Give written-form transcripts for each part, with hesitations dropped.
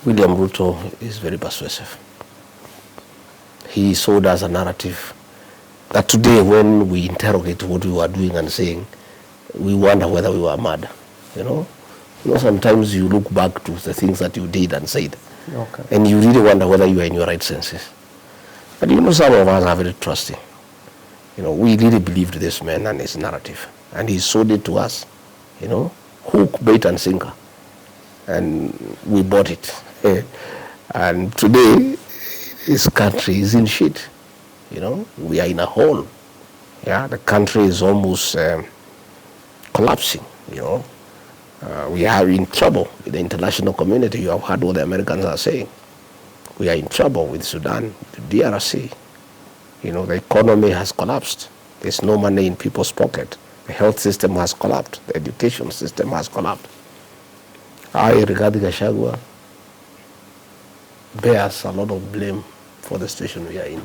William Ruto is very persuasive. He sold us a narrative that today when we interrogate what we were doing and saying, we wonder whether we were mad, you know. Sometimes you look back to the things that you did and said, okay, and you really wonder whether you are in your right senses. But some of us are very trusting. We really believed this man and his narrative, and he sold it to us, hook, bait, and sinker, and we bought it. And today, this country is in shit. We are in a hole. Yeah, the country is almost collapsing. We are in trouble with the international community. You have heard what the Americans are saying. We are in trouble with Sudan, the DRC. The economy has collapsed. There's no money in people's pocket. The health system has collapsed. The education system has collapsed. I, regarding Gachagua, bears a lot of blame for the situation we are in.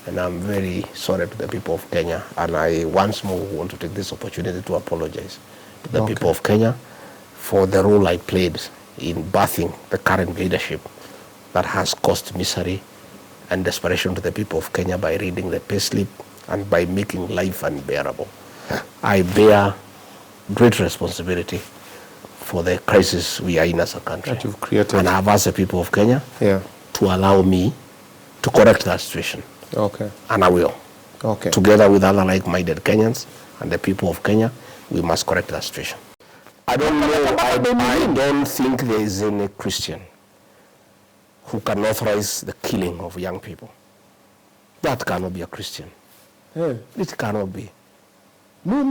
And I'm very sorry to the people of Kenya. And I once more want to take this opportunity to apologize to the people of Kenya for the role I played in birthing the current leadership that has caused misery and desperation to the people of Kenya by reading the payslip and by making life unbearable. I bear great responsibility for the crisis we are in as a country. That you've created. And I have asked the people of Kenya to allow me to correct that situation. Okay. And I will. Okay. Together with other like-minded Kenyans and the people of Kenya, we must correct that situation. I don't know, I don't think there is any Christian who can authorize the killing of young people. That cannot be a Christian. It cannot be. There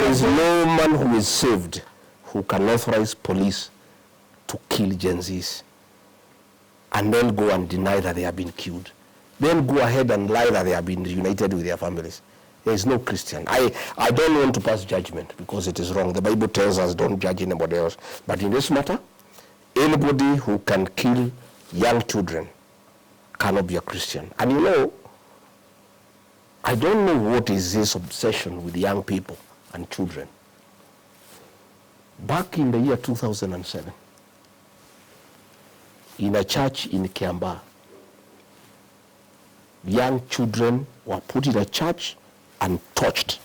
is no man who is saved who can authorize police to kill Gen Zs and then go and deny that they have been killed. Then go ahead and lie that they have been united with their families. There is no Christian. I don't want to pass judgment because it is wrong. The Bible tells us don't judge anybody else. But in this matter, anybody who can kill young children cannot be a Christian. And I don't know what is this obsession with young people and children. Back in the year 2007, in a church in Kiambaa, young children were put in a church and tortured.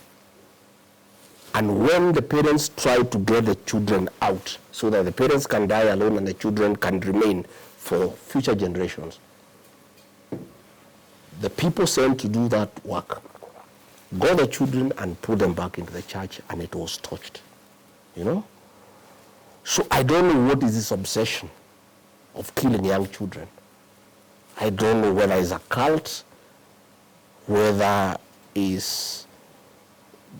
And when the parents tried to get the children out so that the parents can die alone and the children can remain for future generations, the people sent to do that work got the children and put them back into the church, and it was tortured. So I don't know what is this obsession of killing young children. I don't know whether it's a cult, whether it's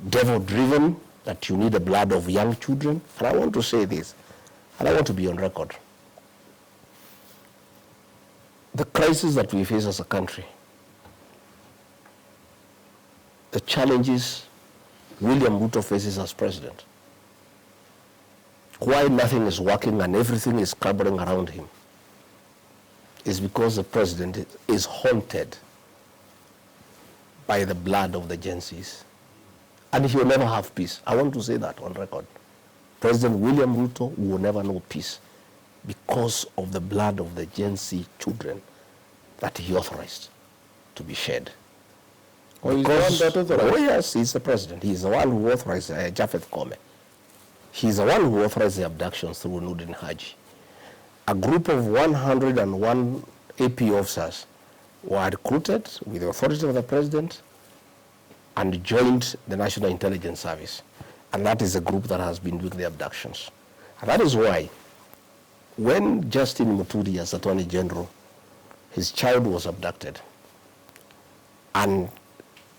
devil-driven, that you need the blood of young children. And I want to say this, and I want to be on record. The crisis that we face as a country, the challenges William Ruto faces as president, why nothing is working and everything is crumbling around him, is because the president is haunted by the blood of the Gen Zs. And he will never have peace. I want to say that on record. President William Ruto will never know peace because of the blood of the Gen Z children that he authorized to be shed. Oh, yes, he's the president. He's the one who authorized Japheth Kome. He's the one who authorized the abductions through Nurdin Haji. A group of 101 AP officers were recruited with the authority of the president and joined the National Intelligence Service. And that is the group that has been doing the abductions. And that is why when Justin Muturi, as Attorney General, his child was abducted, and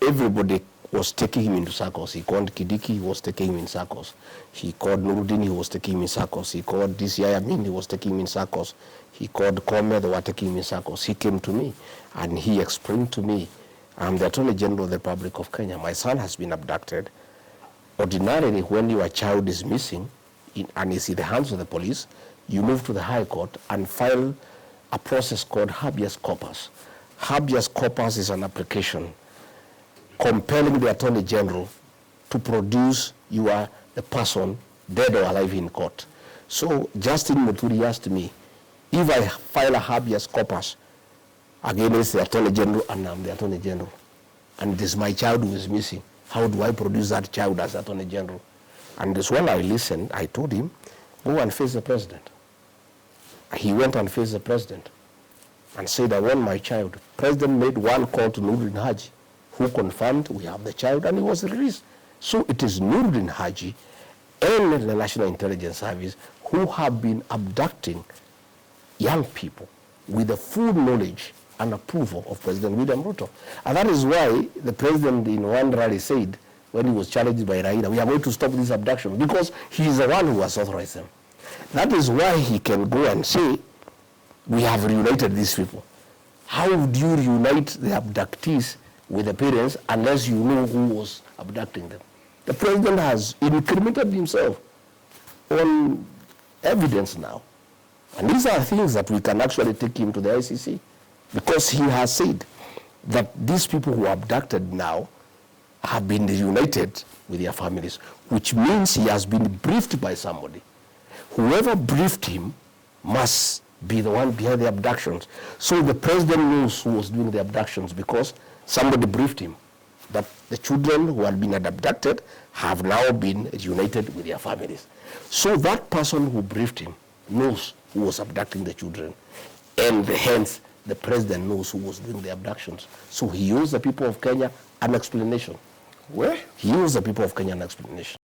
everybody was taking him into circles. He called Kidiki, he was taking him in circles. He called Nurdin, he was taking him in circles. He called DCI Amin, he was taking him in circles. He called Kome, they were taking him in circles. He came to me and he explained to me, I'm the Attorney General of the Republic of Kenya. My son has been abducted. Ordinarily, when your child is missing and is in the hands of the police, you move to the High Court and file a process called habeas corpus. Habeas corpus is an application compelling the Attorney General to produce the person, dead or alive, in court. So Justin Muturi asked me, if I file a habeas corpus against the Attorney General and I'm the Attorney General, and it is my child who is missing, how do I produce that child as Attorney General? And as well I listened, I told him, go and face the president. He went and faced the president and said, I want my child. President made one call to Nuruddin Haji, who confirmed we have the child, and he was released. So it is Nuruddin Haji and the National Intelligence Service who have been abducting young people with the full knowledge and approval of President William Ruto. And that is why the president in one rally said, when he was challenged by Raila, we are going to stop this abduction, because he is the one who has authorized them. That is why he can go and say, we have reunited these people. How would you reunite the abductees with the parents unless you know who was abducting them? The president has incriminated himself on evidence now. And these are things that we can actually take him to the ICC, because he has said that these people who are abducted now have been reunited with their families, which means he has been briefed by somebody. Whoever briefed him must be the one behind the abductions. So the president knows who was doing the abductions, because somebody briefed him that the children who had been abducted have now been reunited with their families. So that person who briefed him knows who was abducting the children, and hence the president knows who was doing the abductions. So he owes the people of Kenya an explanation. Where? He owes the people of Kenya an explanation.